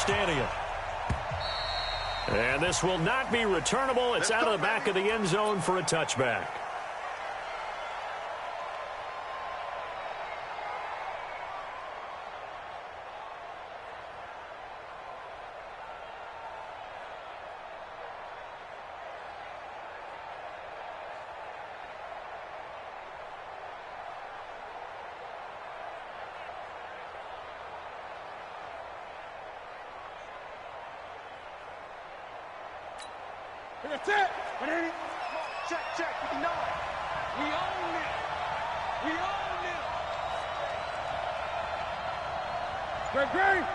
stadium. And this will not be returnable. It's out of the back of the end zone for a touchback. That's it. Check, check, 59. We own it. We own it. Great.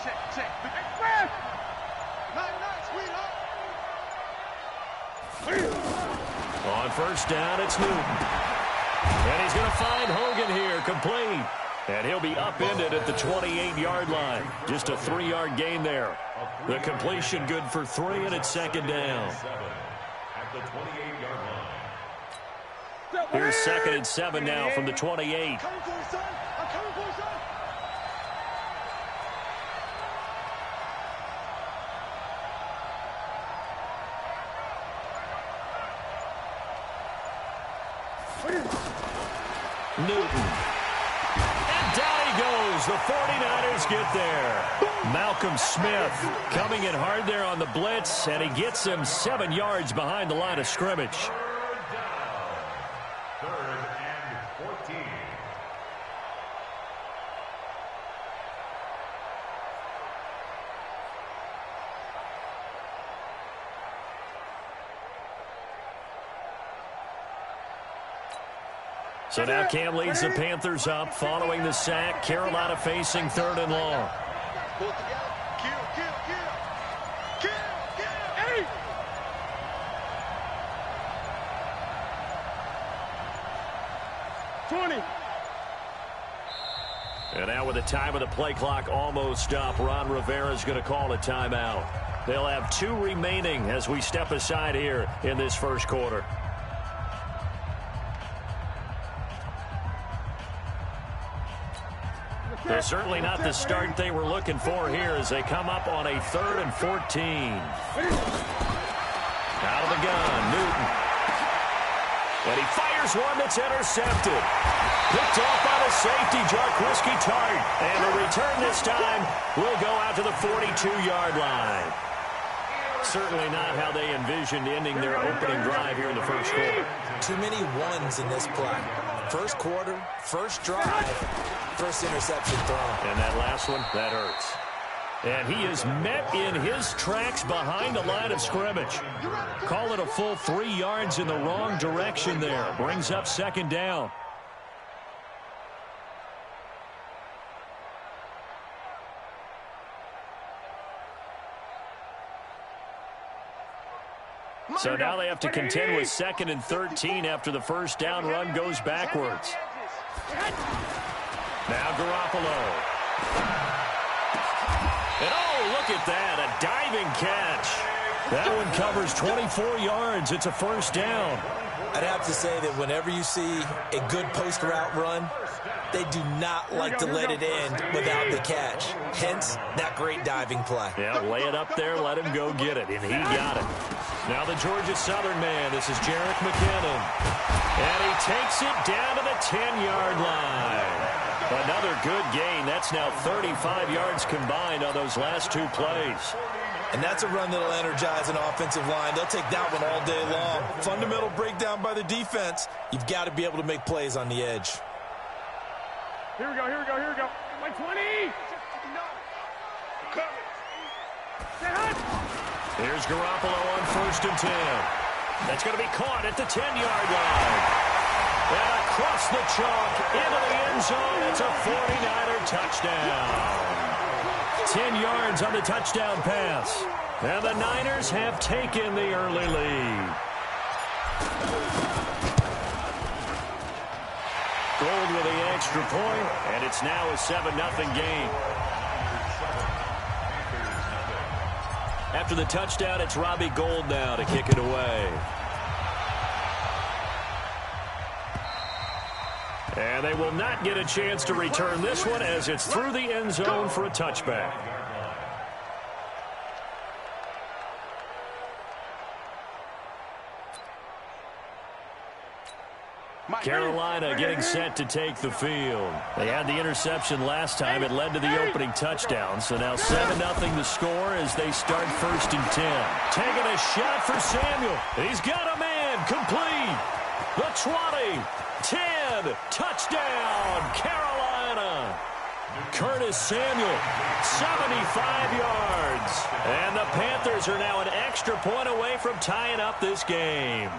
Check, check. Express. Nice, sweetheart. On first down, it's Newton. And he's going to find Hogan here, complete. And he'll be upended at the 28-yard line. Just a 3-yard gain there. The completion good for 3, and it's second down. At the 28-yard line. Here's 2nd and 7 now from the 28. Coming for you, son. I'm coming for you, son. Newton. And down he goes. The 49ers get there. Malcolm Smith coming in hard there on the blitz, and he gets him 7 yards behind the line of scrimmage. Third and 14. So now Cam leads the Panthers up following the sack. Carolina facing 3rd and long. Pull it together. Kill. Hey! And now with the time of the play clock almost up, Ron Rivera's going to call a timeout. They'll have 2 remaining as we step aside here in this first quarter. They're certainly not the start they were looking for here as they come up on a 3rd and 14. Out of the gun, Newton. And he fires one that's intercepted. Picked off by the safety, Jarquiski Tart. And the return this time will go out to the 42-yard line. Certainly not how they envisioned ending their opening drive here in the first quarter. Too many ones in this play. First quarter, first drive, first interception thrown. And that last one, that hurts. And he is met in his tracks behind the line of scrimmage. Call it a full 3 yards in the wrong direction there. Brings up second down. So now they have to contend with 2nd and 13 after the first down run goes backwards. Now Garoppolo. And oh, look at that, a diving catch. That one covers 24 yards. It's a first down. I'd have to say that whenever you see a good post route run, they do not like to let it end without the catch. Hence, that great diving play. Yeah, lay it up there, let him go get it, and he got it. Now the Georgia Southern man, this is Jerick McKinnon. And he takes it down to the 10-yard line. Another good gain. That's now 35 yards combined on those last 2 plays. And that's a run that'll energize an offensive line. They'll take that one all day long. Fundamental breakdown by the defense. You've got to be able to make plays on the edge. Here we go. 120. Here's Garoppolo on 1st and 10. That's going to be caught at the 10-yard line. And across the chalk into the end zone. It's a 49er touchdown. 10 yards on the touchdown pass. And the Niners have taken the early lead. Gold with the extra point, and it's now a 7-0 game. After the touchdown, it's Robbie Gould now to kick it away. And they will not get a chance to return this one as it's through the end zone for a touchback. Carolina getting set to take the field. They had the interception last time. It led to the opening touchdown. So now 7-0 the score as they start 1st and 10. Taking a shot for Samuel. He's got a man. Complete. The 20. 10. Touchdown. Carolina. Curtis Samuel, 75 yards. And the Panthers are now an extra point away from tying up this game.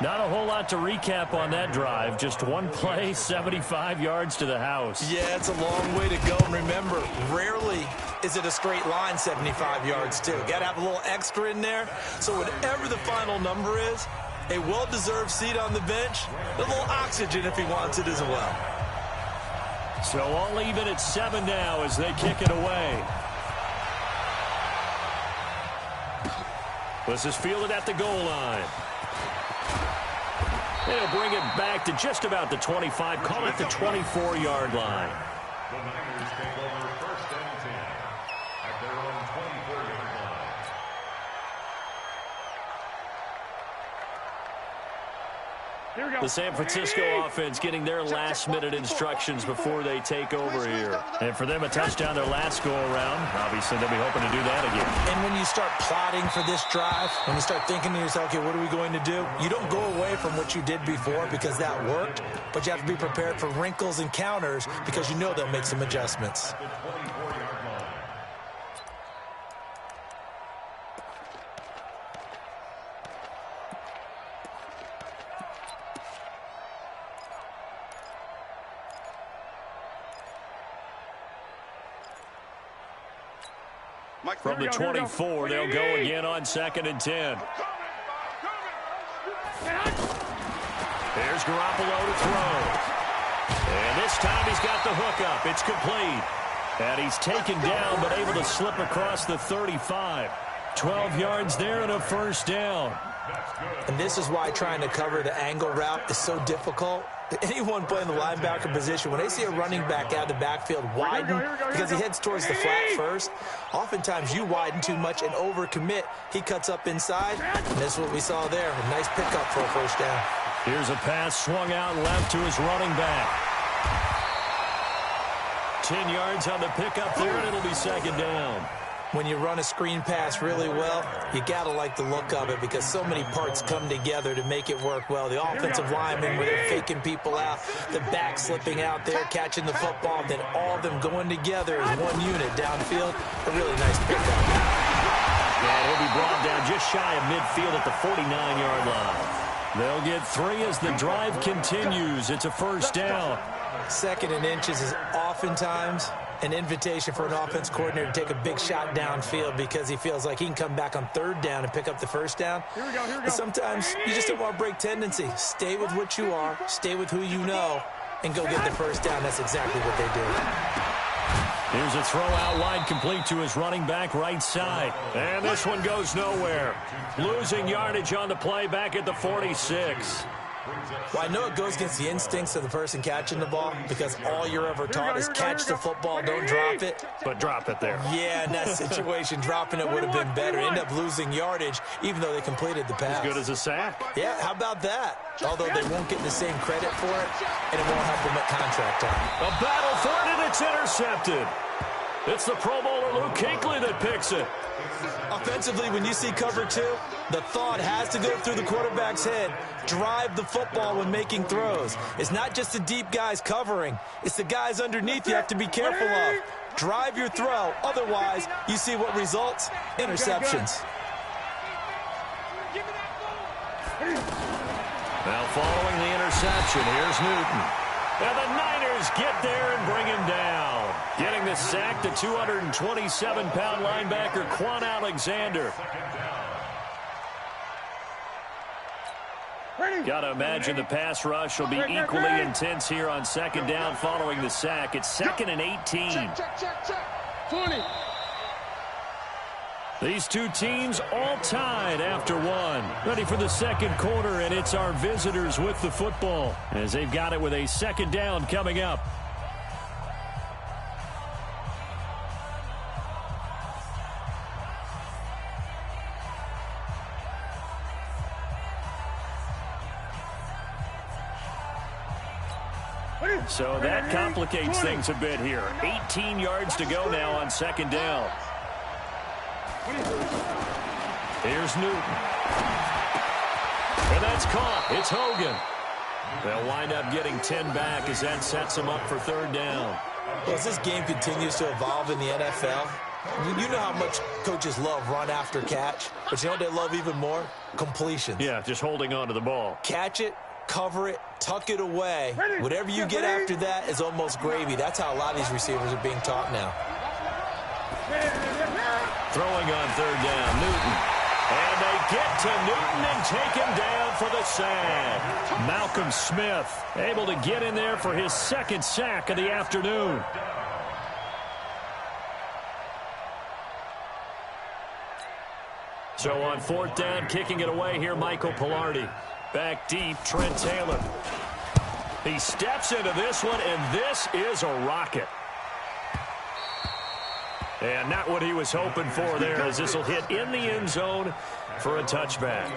Not a whole lot to recap on that drive. Just one play, 75 yards to the house. Yeah, it's a long way to go. And remember, rarely is it a straight line 75 yards, too. Got to have a little extra in there. So whatever the final number is, a well-deserved seat on the bench, a little oxygen if he wants it as well. So all even at 7 now as they kick it away. This is fielded at the goal line. They'll bring it back to just about the 25, call it the 24-yard line. The Niners take over 1st and 10 at their own 24-yard line. Here we go. The San Francisco offense getting their last-minute instructions before they take over here. And for them, a touchdown their last go-around. Obviously, they'll be hoping to do that again. And when you start plotting for this drive, when you start thinking to yourself, okay, what are we going to do? You don't go away from what you did before because that worked, but you have to be prepared for wrinkles and counters because you know they'll make some adjustments. The 24-yard line. From the 24, they'll go again on 2nd and 10. Here's Garoppolo to throw. And this time he's got the hook up. It's complete. And he's taken down but able to slip across the 35. 12 yards there and a 1st down. And this is why trying to cover the angle route is so difficult. Anyone playing the linebacker position, when they see a running back out of the backfield widen because he heads towards the flat first, oftentimes you widen too much and overcommit. He cuts up inside, and that's what we saw there. A nice pickup for a 1st down. Here's a pass swung out left to his running back. 10 yards on the pickup there, and it'll be 2nd down. When you run a screen pass really well, you got to like the look of it because so many parts come together to make it work well. The offensive linemen, where they're faking people out, the back slipping out there, catching the football, then all of them going together as one unit downfield. A really nice pickup. And he'll be brought down just shy of midfield at the 49-yard line. They'll get 3 as the drive continues. It's a 1st down. 2nd and inches is oftentimes an invitation for an offense coordinator to take a big shot downfield because he feels like he can come back on 3rd down and pick up the 1st down. But sometimes you just don't want to break tendency. Stay with what you are, stay with who you know, and go get the 1st down. That's exactly what they did. Here's a throw out wide complete to his running back right side. And this one goes nowhere. Losing yardage on the play back at the 46. Well, I know it goes against the instincts of the person catching the ball because all you're ever taught is catch the football, don't drop it. But drop it there. Yeah, in that situation, dropping it would have been better. End up losing yardage, even though they completed the pass. As good as a sack. Yeah, how about that? Although they won't get the same credit for it, and it won't help them at contract time. A battle for it, and it's intercepted. It's the Pro Bowler Luke Kuechly that picks it. Offensively, when you see cover 2, the thought has to go through the quarterback's head. Drive the football when making throws. It's not just the deep guys covering. It's the guys underneath you have to be careful of. Drive your throw. Otherwise, you see what results? Interceptions. Now following the interception, here's Newton. And the Niners get there and bring him down. Getting the sack, the 227-pound linebacker, Quan Alexander. Got to imagine the pass rush will be equally intense here on 2nd down following the sack. It's 2nd and 18. Check. 20. These two teams all tied after one. Ready for the second quarter, and it's our visitors with the football as they've got it with a second down coming up. So that complicates things a bit here. 18 yards to go now on second down. Here's Newton. And that's caught. It's Hogan. They'll wind up getting 10 back as that sets them up for third down. Well, as this game continues to evolve in the NFL, you know how much coaches love run after catch, but you know what they love even more? Completions. Yeah, just holding on to the ball. Catch it, cover it, tuck it away. Whatever you get after that is almost gravy. That's how a lot of these receivers are being taught now. Throwing on third down, Newton. And they get to Newton and take him down for the sack. Malcolm Smith able to get in there for his second sack of the afternoon. So on fourth down, kicking it away here, Michael Pilardi. Back deep, Trent Taylor. He steps into this one, and this is a rocket. And not what he was hoping for there, as this will hit in the end zone for a touchback.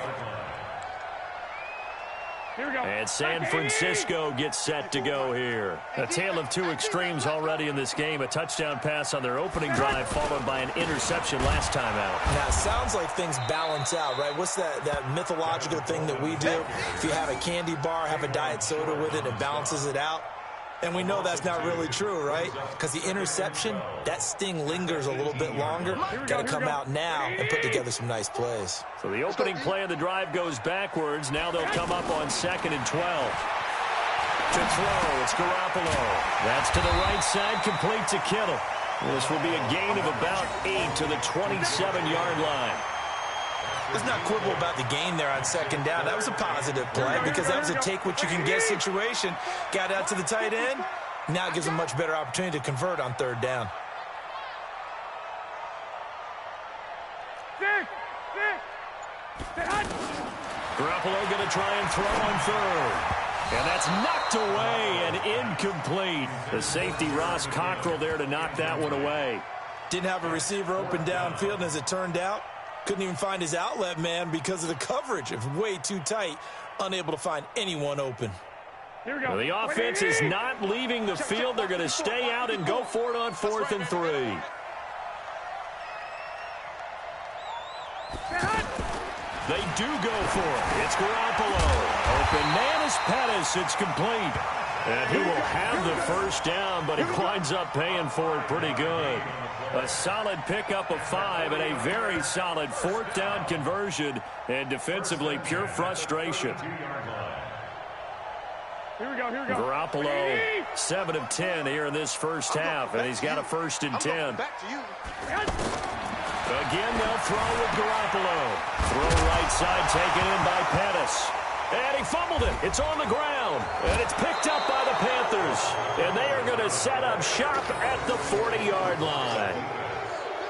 Here we go. And San Francisco gets set to go here. A tale of two extremes already in this game. A touchdown pass on their opening drive, followed by an interception last time out. Now, it sounds like things balance out, right? What's that mythological thing that we do? If you have a candy bar, have a diet soda with it, it balances it out. And we know that's not really true, right? Because the interception, that sting lingers a little bit longer. Got to come out now and put together some nice plays. So the opening play of the drive goes backwards. Now they'll come up on 2nd and 12. To throw, it's Garoppolo. That's to the right side, complete to Kittle. This will be a gain of about 8 to the 27-yard line. Let's not quibble about the gain there on 2nd down. That was a positive play because that was a take-what-you-can-get situation. Got out to the tight end. Now it gives them a much better opportunity to convert on 3rd down. Garoppolo going to try and throw on 3rd. And that's knocked away and incomplete. The safety, Ross Cockrell, there to knock that one away. Didn't have a receiver open downfield, and as it turned out, couldn't even find his outlet man because of the coverage. It was way too tight, unable to find anyone open. Here we go. Well, the offense is not leaving the field. They're going to stay out and go for it on 4th and 3. They do go for it. It's Garoppolo. Open man is Pettis. It's complete. And he will have the first down, but he winds up paying for it pretty good. A solid pickup of 5 and a very solid 4th down conversion. And defensively, pure frustration. Here we go, here we go. Garoppolo, 7 of 10 here in this first half, and he's got a 1st and 10. Again, they'll throw with Garoppolo. Throw right side, taken in by Pettis. And he fumbled it. It's on the ground. And it's picked up by the Panthers. And they are going to set up shop at the 40-yard line.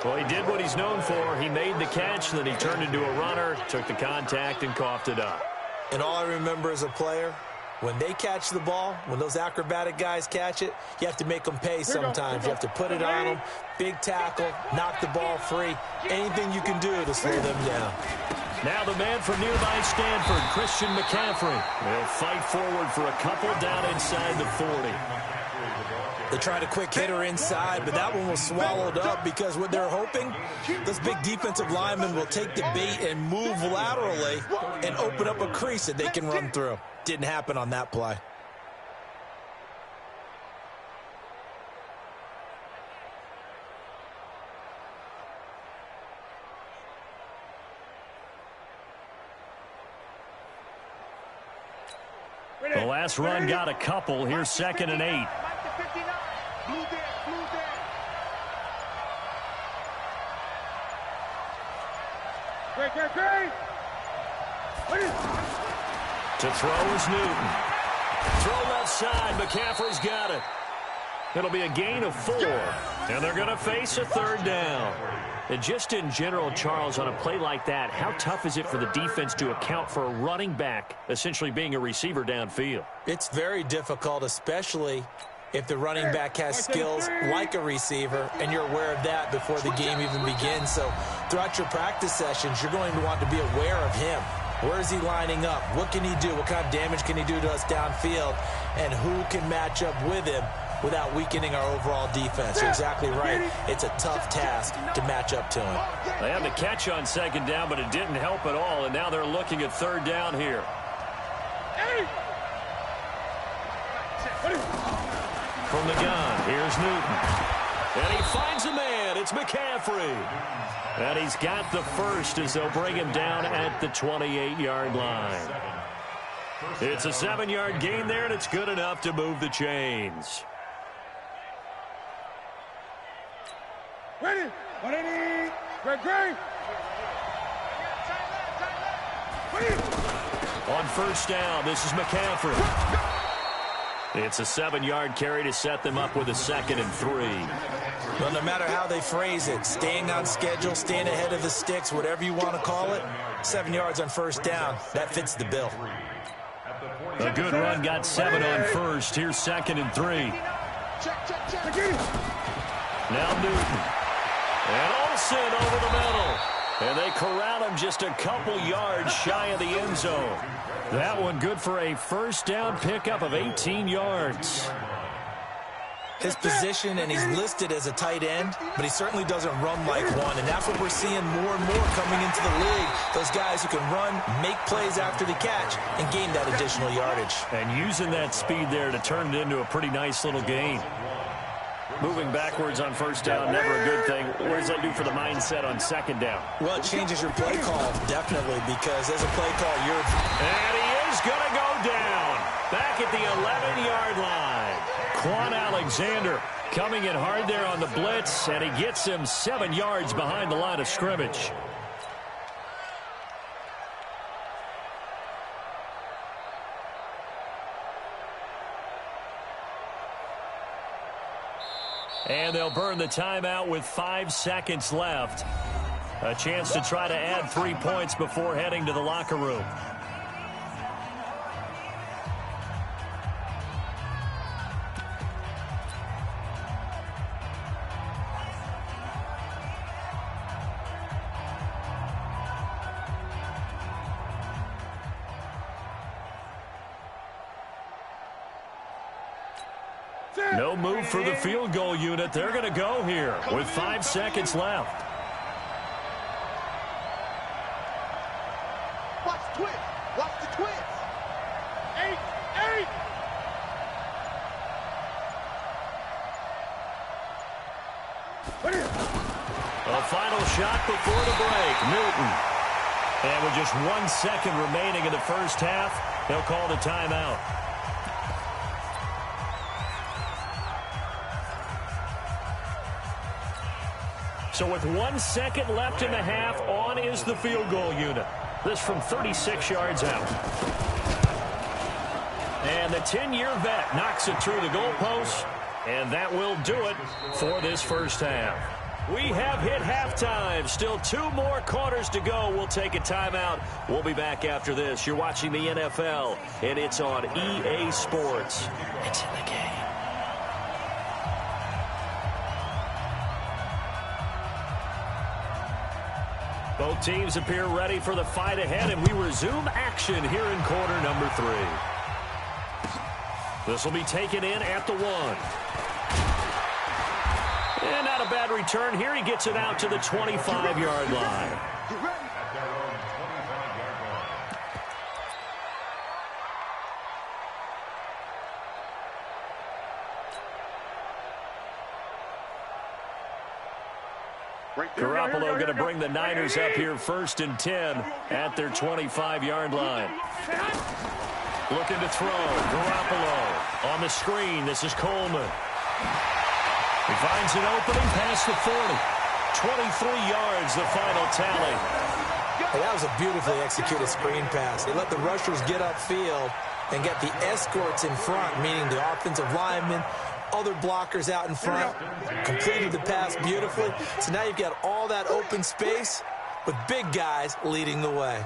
Well, he did what he's known for. He made the catch, then he turned into a runner, took the contact, and coughed it up. And all I remember as a player, when they catch the ball, when those acrobatic guys catch it, you have to make them pay sometimes. You have to put it on them, big tackle, knock the ball free, anything you can do to slow them down. Now the man from nearby Stanford, Christian McCaffrey. They'll fight forward for a couple down inside the 40. They tried a quick hitter inside, but that one was swallowed up because what they're hoping, those big defensive linemen will take the bait and move laterally and open up a crease that they can run through. Didn't happen on that play. The last run got a couple. Here's 2nd and 8. To throw is Newton. Throw left side. McCaffrey's got it. It'll be a gain of 4, and they're going to face a third down. And just in general, Charles, on a play like that, how tough is it for the defense to account for a running back essentially being a receiver downfield? It's very difficult, especially if the running back has skills like a receiver, and you're aware of that before the game even begins. So throughout your practice sessions, you're going to want to be aware of him. Where is he lining up? What can he do? What kind of damage can he do to us downfield? And who can match up with him without weakening our overall defense? You're exactly right. It's a tough task to match up to him. They had the catch on second down, but it didn't help at all, and now they're looking at third down here. From the gun, here's Newton. And he finds a man. It's McCaffrey. And he's got the first as they'll bring him down at the 28-yard line. It's a 7-yard gain there, and it's good enough to move the chains. Ready. Great. On first down, this is McCaffrey. It's a 7-yard carry to set them up with a 2nd and 3. Well, no matter how they phrase it, staying on schedule, staying ahead of the sticks, whatever you want to call it, 7 yards on first down, that fits the bill. A good run, got 7 on first. Here's 2nd and 3. Now Newton. And Olsen over the middle. And they corral him just a couple yards shy of the end zone. That one good for a first down pickup of 18 yards. His position, and he's listed as a tight end, but he certainly doesn't run like one, and that's what we're seeing more and more coming into the league. Those guys who can run, make plays after the catch, and gain that additional yardage. And using that speed there to turn it into a pretty nice little gain. Moving backwards on first down, never a good thing. What does that do for the mindset on second down? Well, it changes your play call, definitely, because as a play call, you're... And he is going to go down. Back at the 11-yard line. Quan Alexander coming in hard there on the blitz, and he gets him 7 yards behind the line of scrimmage. And they'll burn the timeout with 5 seconds left. A chance to try to add 3 points before heading to the locker room. No move for the field goal unit. They're going to go here with 5 seconds left. Watch the twist. Watch the twist. 8. A final shot before the break. Newton. And with just 1 second remaining in the first half, they'll call the timeout. So with 1 second left in the half, on is the field goal unit. This from 36 yards out. And the 10-year vet knocks it through the goalpost, and that will do it for this first half. We have hit halftime. Still 2 more quarters to go. We'll take a timeout. We'll be back after this. You're watching the NFL, and it's on EA Sports. It's in the game. Both teams appear ready for the fight ahead, and we resume action here in quarter number 3. This will be taken in at the 1. And not a bad return here. He gets it out to the 25-yard line. Garoppolo going to bring the Niners up here 1st and 10 at their 25-yard line. Looking to throw. Garoppolo on the screen. This is Coleman. He finds an opening past the 40. 23 yards, the final tally. Hey, that was a beautifully executed screen pass. They let the rushers get upfield and get the escorts in front, meaning the offensive linemen, other blockers out in front, completed the pass beautifully. So now you've got all that open space with big guys leading the way.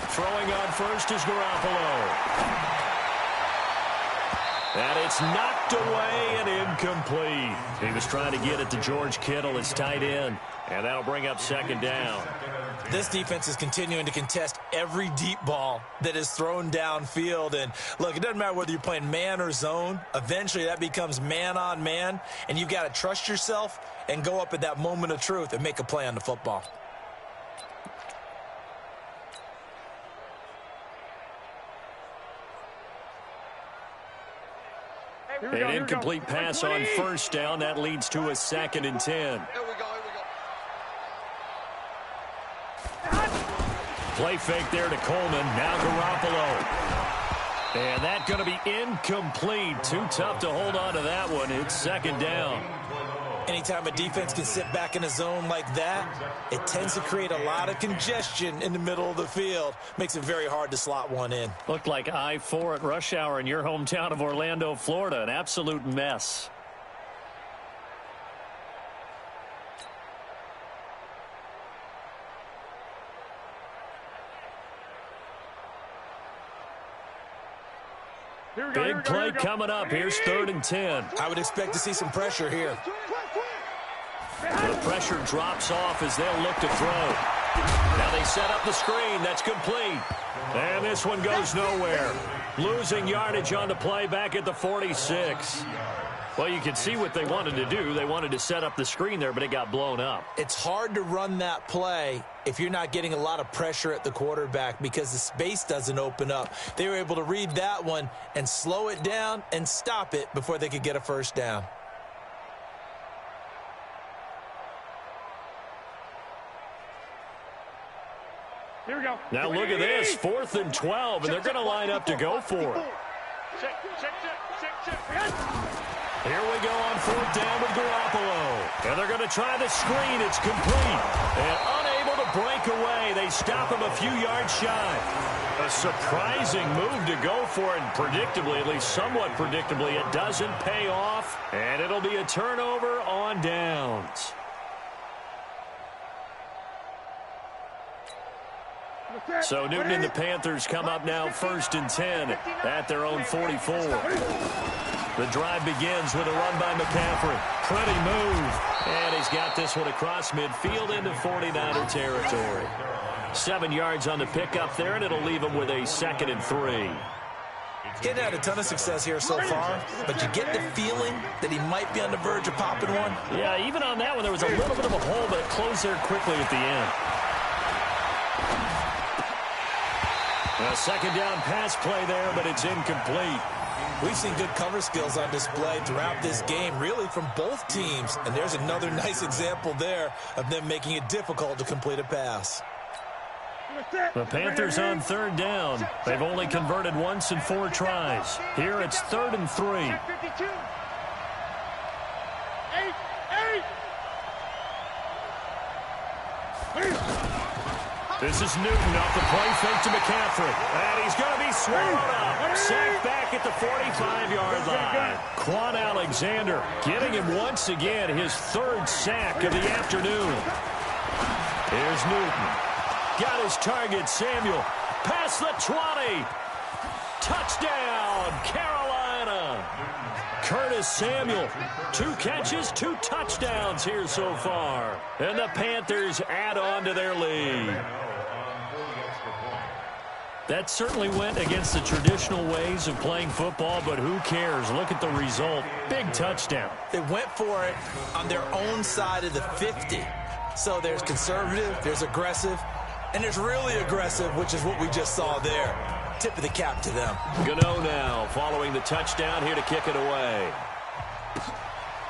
Throwing on first is Garoppolo. And it's knocked away and incomplete. He was trying to get it to George Kittle, his tight end. And that'll bring up second down. This defense is continuing to contest every deep ball that is thrown downfield. And, look, it doesn't matter whether you're playing man or zone. Eventually, that becomes man on man. And you've got to trust yourself and go up at that moment of truth and make a play on the football. An incomplete pass on first down. That leads to a 2nd and 10. Here we go. Play fake there to Coleman. Now Garoppolo. And that's going to be incomplete. Too tough to hold on to that one. It's second down. Anytime a defense can sit back in a zone like that, it tends to create a lot of congestion in the middle of the field. Makes it very hard to slot one in. Looked like I-4 at rush hour in your hometown of Orlando, Florida. An absolute mess. Big play coming up. Here's 3rd and 10. I would expect to see some pressure here. The pressure drops off as they'll look to throw. Now they set up the screen. That's complete. And this one goes nowhere. Losing yardage on the play back at the 46. Well, you can see what they wanted to do. They wanted to set up the screen there, but it got blown up. It's hard to run that play if you're not getting a lot of pressure at the quarterback because the space doesn't open up. They were able to read that one and slow it down and stop it before they could get a first down. Here we go. Now look at this. 4th and 12, and they're going to line up to go for it. Check. Here we go on 4th down with Garoppolo. And they're going to try the screen. It's complete. And unable to break away. They stop him a few yards shy. A surprising move to go for it. And predictably, at least somewhat predictably, it doesn't pay off. And it'll be a turnover on downs. So Newton and the Panthers come up now 1st and 10 at their own 44. The drive begins with a run by McCaffrey. Pretty move. And he's got this one across midfield into 49er territory. 7 yards on the pickup there, and it'll leave him with a 2nd and 3. Getting had a ton of success here so far, but you get the feeling that he might be on the verge of popping one. Yeah, even on that one, there was a little bit of a hole, but it closed there quickly at the end. A 2nd down pass play there, but it's incomplete. We've seen good cover skills on display throughout this game, really from both teams. And there's another nice example there of them making it difficult to complete a pass. The Panthers on 3rd down. They've only converted once in 4 tries. Here it's 3rd and 3. 8. This is Newton off the play fake to McCaffrey. And he's going to be swallowed up. Sacked back at the 45-yard line. Quan Alexander getting him once again his 3rd sack of the afternoon. Here's Newton. Got his target, Samuel. Past the 20. Touchdown, Carolina. Curtis Samuel, 2 catches, 2 touchdowns here so far. And the Panthers add on to their lead. That certainly went against the traditional ways of playing football, but who cares? Look at the result. Big touchdown. They went for it on their own side of the 50. So there's conservative, there's aggressive, and there's really aggressive, which is what we just saw there. Tip of the cap to them. Gano now following the touchdown here to kick it away.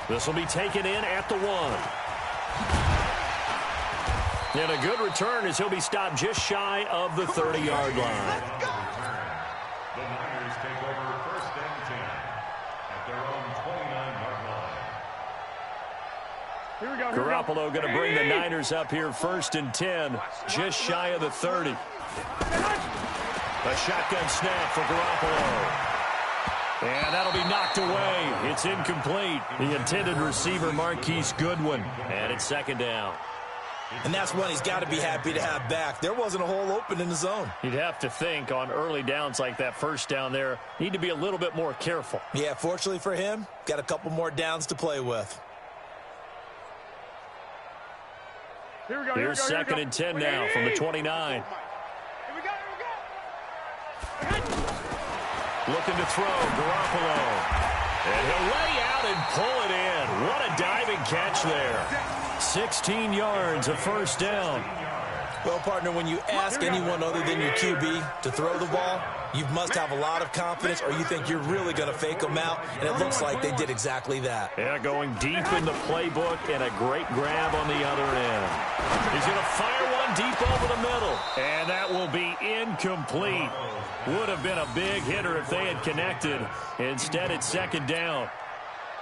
This will be taken in at the 1. And a good return as he'll be stopped just shy of the 30-yard line. The Niners take over 1st and 10 at their own 29-yard line. Here we go. Garoppolo going to bring the Niners up here 1st and 10, just shy of the 30. A shotgun snap for Garoppolo. And that'll be knocked away. It's incomplete. The intended receiver, Marquise Goodwin. And it's second down. And that's one he's got to be happy to have back. There wasn't a hole open in the zone. You'd have to think on early downs like that first down there, need to be a little bit more careful. Yeah, fortunately for him, got a couple more downs to play with. Here we go. Here's second and 10 now from the 29. Here we go. Looking to throw, Garoppolo. And he'll lay out and pull it in. What a diving catch there. 16 yards, a first down. Well, partner, when you ask anyone other than your QB to throw the ball, you must have a lot of confidence or you think you're really going to fake them out, and it looks like they did exactly that. Yeah, going deep in the playbook and a great grab on the other end. He's going to fire one deep over the middle, and that will be incomplete. Would have been a big hitter if they had connected. Instead, it's second down.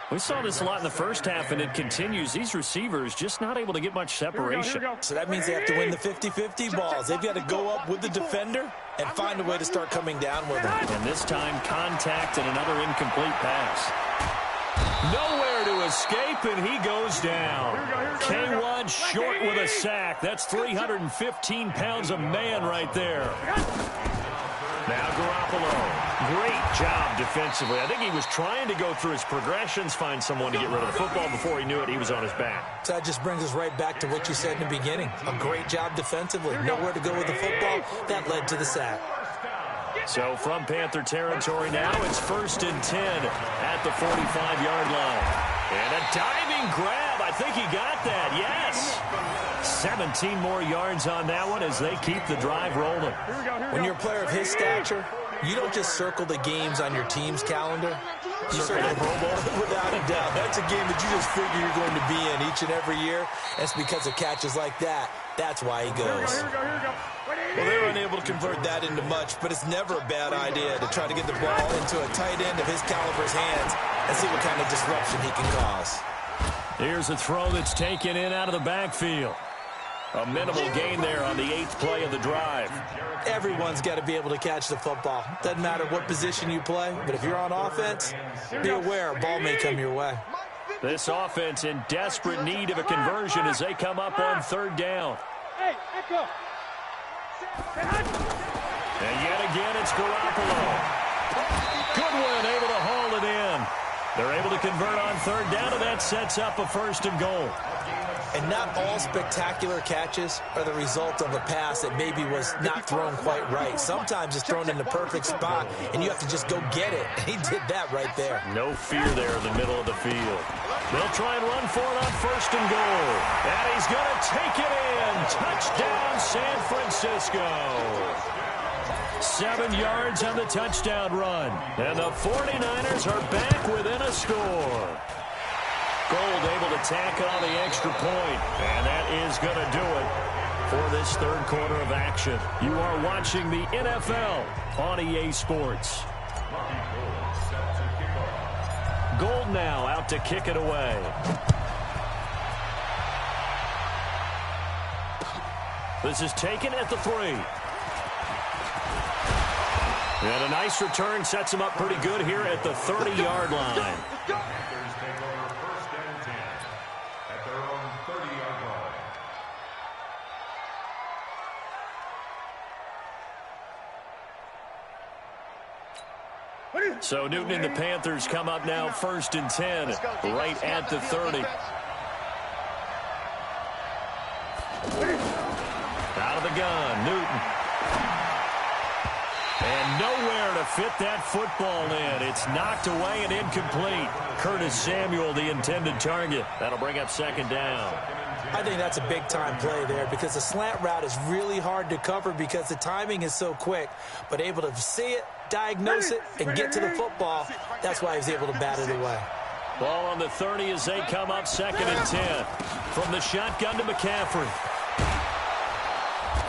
We saw this a lot in the first half, and it continues. These receivers just not able to get much separation. So that means they have to win the 50-50 balls. They've got to go up with the defender and find a way to start coming down with them. And this time, contact and another incomplete pass. Nowhere to escape, and he goes down. K1 short with a sack. That's 315 pounds of man right there. Now Garoppolo. Great job defensively. I think he was trying to go through his progressions, find someone to get rid of the football. Before he knew it, he was on his back. So that just brings us right back to what you said in the beginning. A great job defensively. Nowhere to go with the football. That led to the sack. So from Panther territory now, it's first and 10 at the 45-yard line. And a diving grab. I think he got that. Yes. 17 more yards on that one as they keep the drive rolling. When you're a player of his stature, you don't just circle the games on your team's calendar. You circle the Pro Bowl without a doubt. That's a game that you just figure you're going to be in each and every year. And it's because of catches like that. That's why he goes. Well, they were unable to convert that into much, but it's never a bad idea to try to get the ball into a tight end of his caliber's hands and see what kind of disruption he can cause. Here's a throw that's taken in out of the backfield. A minimal gain there on the 8th play of the drive. Everyone's got to be able to catch the football. Doesn't matter what position you play, but if you're on offense, be aware a ball may come your way. This offense in desperate need of a conversion as they come up on third down. And yet again, it's Garoppolo. Goodwin able to haul it in. They're able to convert on third down, and that sets up a first and goal. And not all spectacular catches are the result of a pass that maybe was not thrown quite right. Sometimes it's thrown in the perfect spot, and you have to just go get it. And he did that right there. No fear there in the middle of the field. They'll try and run for it on first and goal. And he's going to take it in. Touchdown, San Francisco. 7 yards on the touchdown run. And the 49ers are back within a score. Gold able to tack on the extra point, and that is going to do it for this third quarter of action. You are watching the NFL on EA Sports. Gold now out to kick it away. This is taken at the 3. And a nice return sets him up pretty good here at the 30-yard line. So Newton and the Panthers come up now first and 10, right at the 30. Out of the gun, Newton. And nowhere to fit that football in. It's knocked away and incomplete. Curtis Samuel, the intended target. That'll bring up second down. I think that's a big-time play there because the slant route is really hard to cover because the timing is so quick. But able to see it, diagnose it, and get to the football, that's why he's able to bat it away. Ball on the 30 as they come up second and 10. From the shotgun to McCaffrey.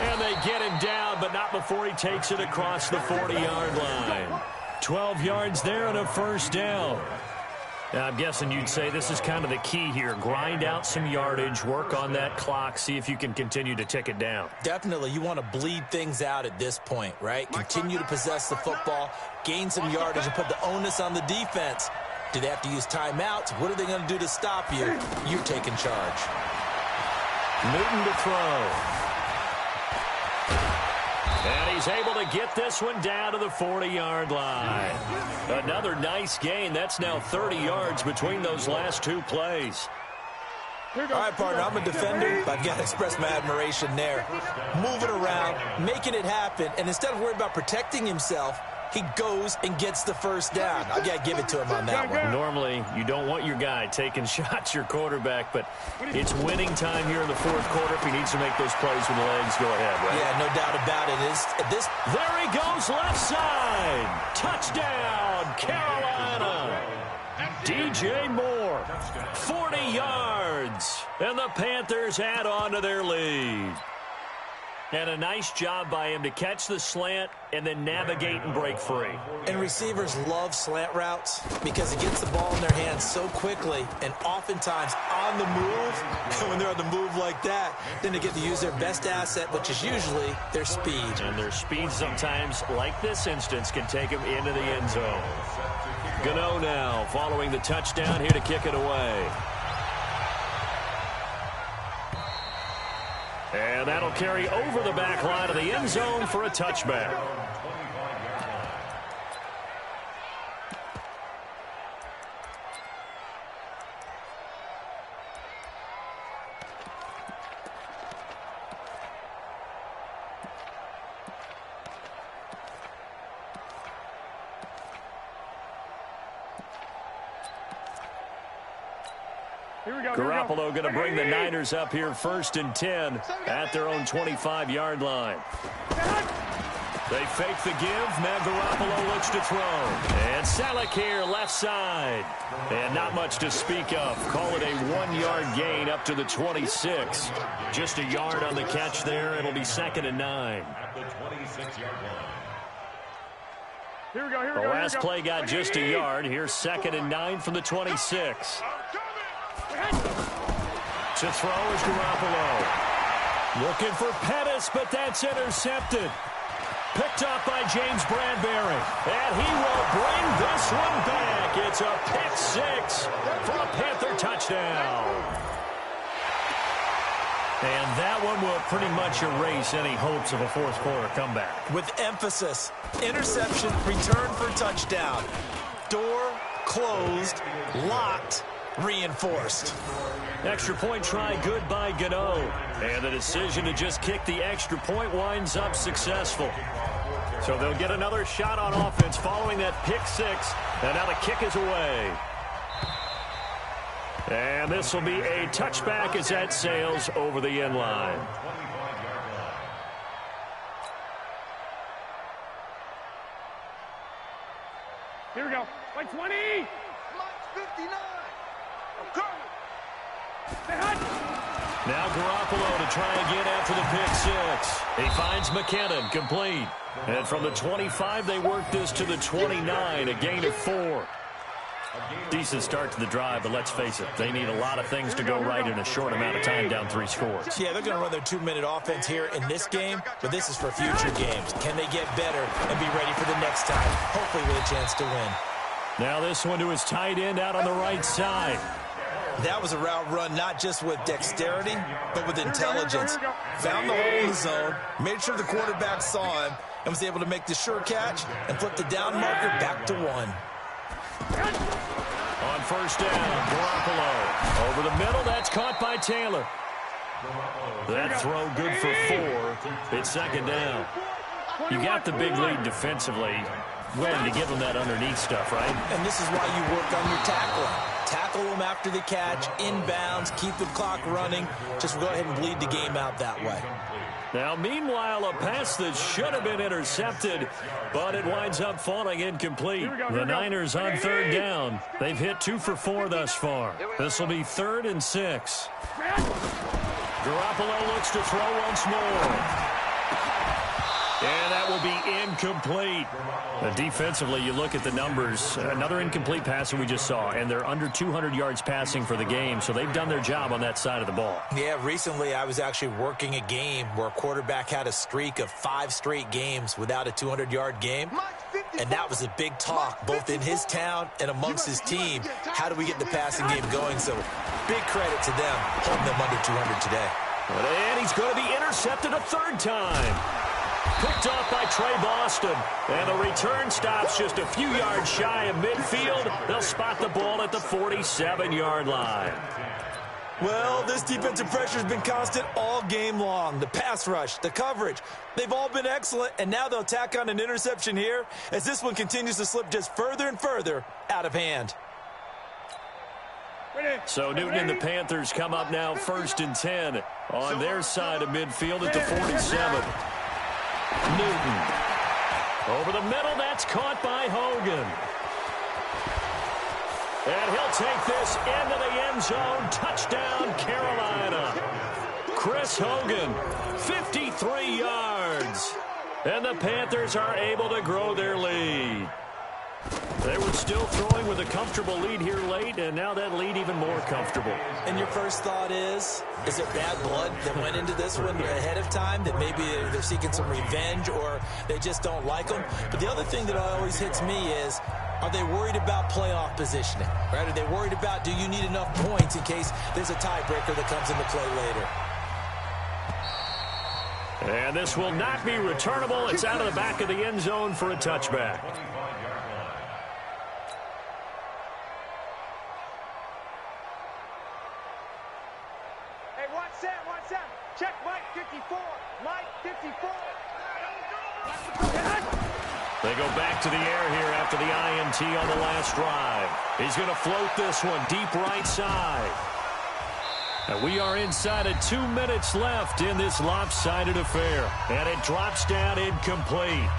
And they get him down, but not before he takes it across the 40-yard line. 12 yards there and a first down. I'm guessing you'd say this is kind of the key here. Grind out some yardage, work on that clock, see if you can continue to tick it down. Definitely. You want to bleed things out at this point, right? Continue to possess the football, gain some yardage, and put the onus on the defense. Do they have to use timeouts? What are they going to do to stop you? You're taking charge. Newton to throw. And he's able to get this one down to the 40-yard line. Another nice gain. That's now 30 yards between those last two plays. All right, partner, I'm a defender, but I've got to express my admiration there. Moving around, making it happen, and instead of worrying about protecting himself, he goes and gets the first down. I've got to give it to him on that one. Normally, you don't want your guy taking shots, your quarterback, but it's winning time here in the fourth quarter. If he needs to make those plays with the legs, go ahead, right? Yeah, no doubt about it. There he goes, left side. Touchdown, Carolina. DJ Moore, 40 yards, and the Panthers add on to their lead. And a nice job by him to catch the slant and then navigate and break free. And receivers love slant routes because it gets the ball in their hands so quickly and oftentimes on the move. And when they're on the move like that, then they get to use their best asset, which is usually their speed. And their speed sometimes, like this instance, can take them into the end zone. Gano now following the touchdown here to kick it away. And that'll carry over the back line of the end zone for a touchback. Garoppolo going to bring the Niners up here 1st and 10 at their own 25-yard line. They fake the give. Now Garoppolo looks to throw. And Salek here left side. And not much to speak of. Call it a 1-yard gain up to the 26. Just a yard on the catch there. It'll be 2nd and 9. At the 26-yard line. Here we go. The last play got just a yard. Here's 2nd and 9 from the 26. To throw is Garoppolo. Looking for Pettis, but that's intercepted. Picked up by James Bradbury. And he will bring this one back. It's a pick six for a Panther touchdown. And that one will pretty much erase any hopes of a fourth quarter comeback. With emphasis, interception, return for touchdown. Door closed, locked, reinforced. Extra point try good by Gano. And the decision to just kick the extra point winds up successful. So they'll get another shot on offense following that pick six. And now the kick is away. And this will be a touchback as that sails over the end line. Here we go. Like 20. Mike's 59. I'm coming. Now Garoppolo to try again after the pick six. He finds McKinnon complete. And from the 25, they work this to the 29, a gain of 4. Decent start to the drive, but let's face it, they need a lot of things to go right in a short amount of time, down 3 scores. Yeah, they're going to run their 2-minute offense here in this game, but this is for future games. Can they get better and be ready for the next time, hopefully with a chance to win? Now this one to his tight end out on the right side. That was a route run not just with dexterity, but with intelligence. Found the hole in the zone, made sure the quarterback saw him, and was able to make the sure catch and flip the down marker back to 1. On first down, Garoppolo. Over the middle, that's caught by Taylor. That throw good for 4. It's 2nd down. You got the big lead defensively. When to give them that underneath stuff, right? And this is why you work on your tackling. Tackle them after the catch, inbounds, keep the clock running. Just go ahead and bleed the game out that way. Now, meanwhile, a pass that should have been intercepted, but it winds up falling incomplete. The Niners on 3rd down. They've hit 2 for 4 thus far. This will be 3rd and 6. Garoppolo looks to throw once more. And that will be incomplete. Defensively, you look at the numbers. Another incomplete pass that we just saw, and they're under 200 yards passing for the game, so they've done their job on that side of the ball. Yeah, recently I was actually working a game where a quarterback had a streak of 5 straight games without a 200-yard game, and that was a big talk, both in his town and amongst his team. How do we get the passing game going? So big credit to them holding them under 200 today. And he's going to be intercepted a third time. Picked off by Trey Boston. And the return stops just a few yards shy of midfield. They'll spot the ball at the 47-yard line. Well, this defensive pressure has been constant all game long. The pass rush, the coverage, they've all been excellent, and now they'll tack on an interception here as this one continues to slip just further and further out of hand. So Newton and the Panthers come up now 1st and 10 on their side of midfield at the 47. Newton. Over the middle, that's caught by Hogan. And he'll take this into the end zone. Touchdown, Carolina. Chris Hogan, 53 yards. And the Panthers are able to grow their lead. They were still throwing with a comfortable lead here late, and now that lead even more comfortable. And your first thought is it bad blood that went into this one ahead of time, that maybe they're seeking some revenge or they just don't like them? But the other thing that always hits me is, are they worried about playoff positioning? Right? Are they worried about, do you need enough points in case there's a tiebreaker that comes into play later? And this will not be returnable. It's out of the back of the end zone for a touchback. Check Mike 54. Mike 54. They go back to the air here after the INT on the last drive. He's going to float this one deep right side. And we are inside of 2 minutes left in this lopsided affair. And it drops down incomplete.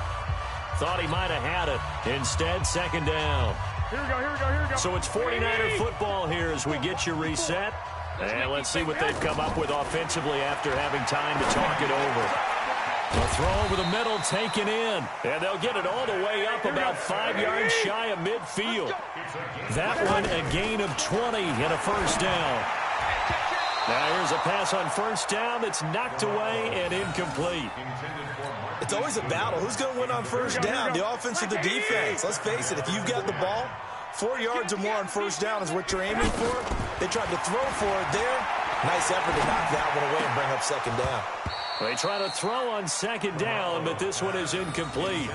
Thought he might have had it. Instead, second down. Here we go, here we go, here we go. So it's 49er football here as we get you reset. And let's see what they've come up with offensively after having time to talk it over. A throw over the middle taken in. And they'll get it all the way up about 5 yards shy of midfield. That one a gain of 20 and a first down. Now here's a pass on first down that's knocked away and incomplete. It's always a battle. Who's going to win on first down, the offense or the defense? Let's face it, if you've got the ball, 4 yards or more on first down is what you're aiming for. They tried to throw for it there. Nice effort to knock that one away and bring up second down. They try to throw on second down, but this one is incomplete.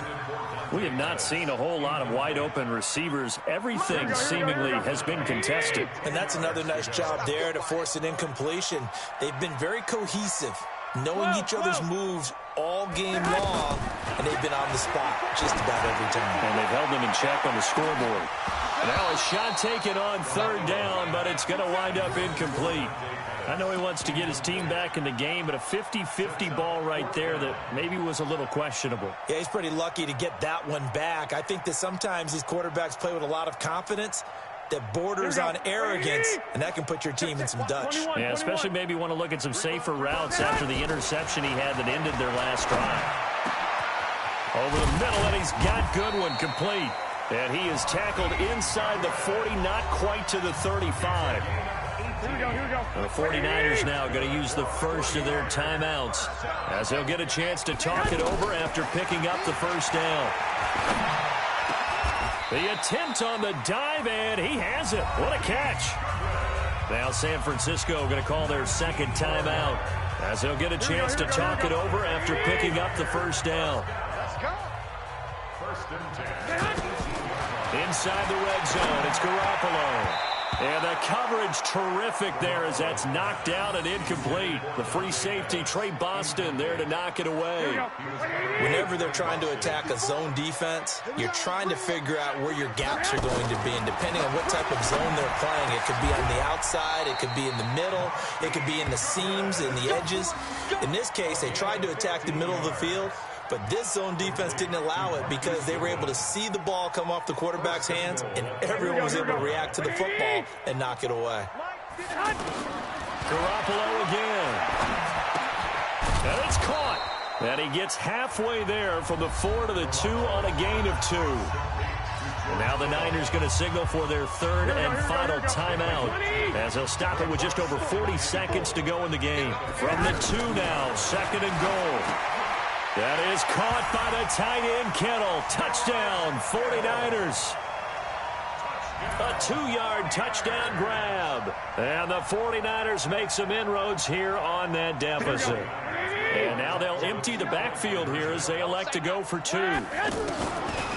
We have not seen a whole lot of wide-open receivers. Everything seemingly has been contested. And that's another nice job there to force an incompletion. They've been very cohesive, knowing each other's moves all game long, and they've been on the spot just about every time. And they've held them in check on the scoreboard. Now a shot taken on third down, but it's going to wind up incomplete. I know he wants to get his team back in the game, but a 50-50 ball right there that maybe was a little questionable. Yeah, he's pretty lucky to get that one back. I think that sometimes these quarterbacks play with a lot of confidence that borders on arrogance, and that can put your team in some Dutch. Yeah, especially maybe want to look at some safer routes after the interception he had that ended their last drive. Over the middle, and he's got Goodwin complete. And he is tackled inside the 40, not quite to the 35. Here we go, here we go. The 49ers now going to use the first of their timeouts as they'll get a chance to talk it over after picking up the first down. The attempt on the dive, and he has it. What a catch. Now San Francisco going to call their second timeout as they'll get a chance to talk it over after picking up the first down. Let's go. First and 10. Inside the red zone, it's Garoppolo. And the coverage terrific there as that's knocked out and incomplete. The free safety, Trey Boston, there to knock it away. Whenever they're trying to attack a zone defense, you're trying to figure out where your gaps are going to be. And depending on what type of zone they're playing, it could be on the outside, it could be in the middle, it could be in the seams, in the edges. In this case, they tried to attack the middle of the field, but this zone defense didn't allow it because they were able to see the ball come off the quarterback's hands, and everyone was able to react to the football and knock it away. Garoppolo again. And it's caught. And he gets halfway there from the 4 to the 2 on a gain of 2. And now the Niners going to signal for their third and final timeout as they'll stop it with just over 40 seconds to go in the game. From the 2 now, 2nd and goal. That is caught by the tight end, Kittle. Touchdown, 49ers. A 2-yard touchdown grab. And the 49ers make some inroads here on that deficit. And now they'll empty the backfield here as they elect to go for 2.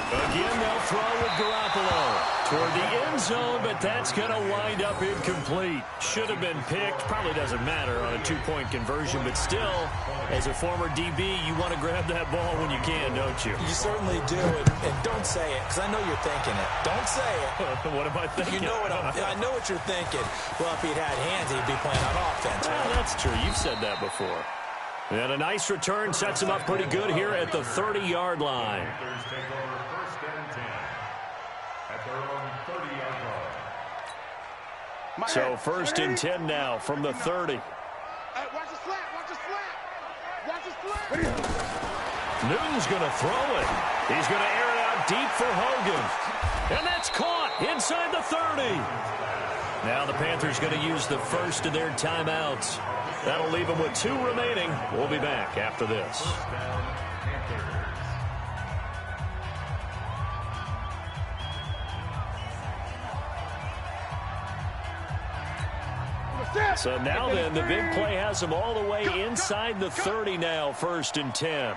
Again, they'll throw with Garoppolo toward the end zone, but that's going to wind up incomplete. Should have been picked. Probably doesn't matter on a 2-point conversion, but still, as a former DB, you want to grab that ball when you can, don't you? You certainly do, and don't say it, because I know you're thinking it. Don't say it. What am I thinking? You know what I know what you're thinking. Well, if he'd had hands, he'd be playing on offense. Well, that's true. You've said that before. And a nice return sets him up pretty good here at the 30-yard line. So 1st and 10 now from the 30. Hey, watch the slant, watch the slant. Watch the slant. Newton's going to throw it. He's going to air it out deep for Hogan. And that's caught inside the 30. Now the Panthers going to use the first of their timeouts. That'll leave them with 2 remaining. We'll be back after this. So now then, the big play has them all the way inside the 30 now, 1st and 10.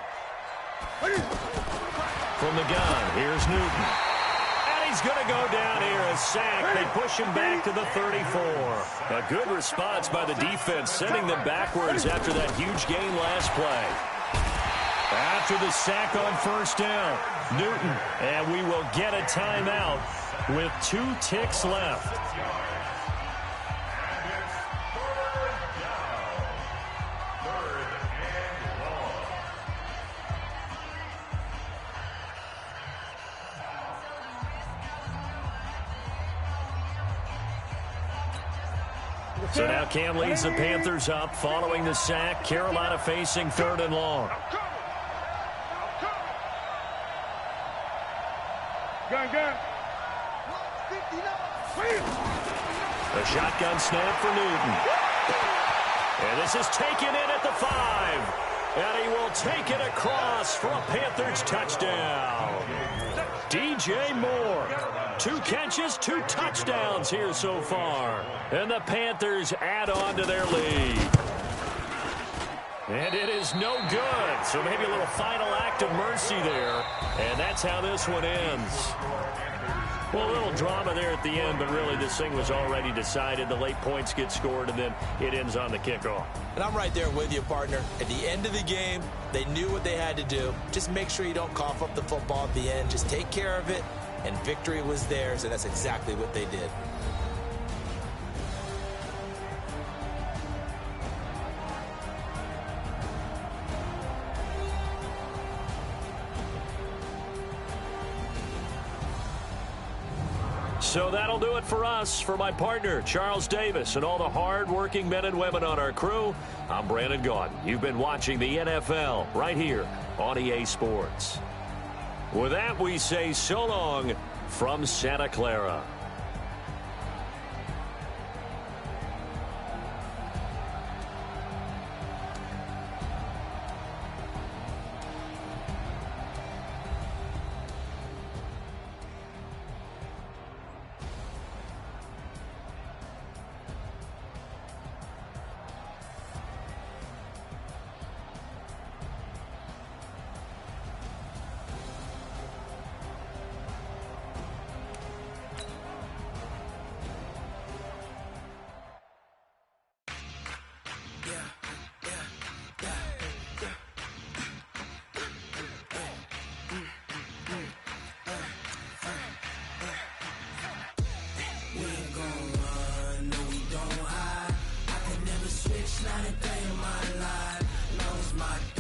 From the gun, here's Newton. And he's going to go down here, a sack. They push him back to the 34. A good response by the defense, sending them backwards after that huge gain last play. After the sack on 1st down, Newton, and we will get a timeout with 2 ticks left. So now Cam leads the Panthers up following the sack. Carolina facing 3rd and long. Gun. A shotgun snap for Newton. And this is taken in at the 5. And he will take it across for a Panthers touchdown. DJ Moore. 2 catches, 2 touchdowns here so far. And the Panthers add on to their lead. And it is no good. So maybe a little final act of mercy there. And that's how this one ends. Well, a little drama there at the end, but really this thing was already decided. The late points get scored, and then it ends on the kickoff. And I'm right there with you, partner. At the end of the game, they knew what they had to do. Just make sure you don't cough up the football at the end. Just take care of it, and victory was theirs, and that's exactly what they did. So that'll do it for us. For my partner, Charles Davis, and all the hard-working men and women on our crew, I'm Brandon Gaudin. You've been watching the NFL right here on EA Sports. With that, we say so long from Santa Clara. Not a day in my life, knows my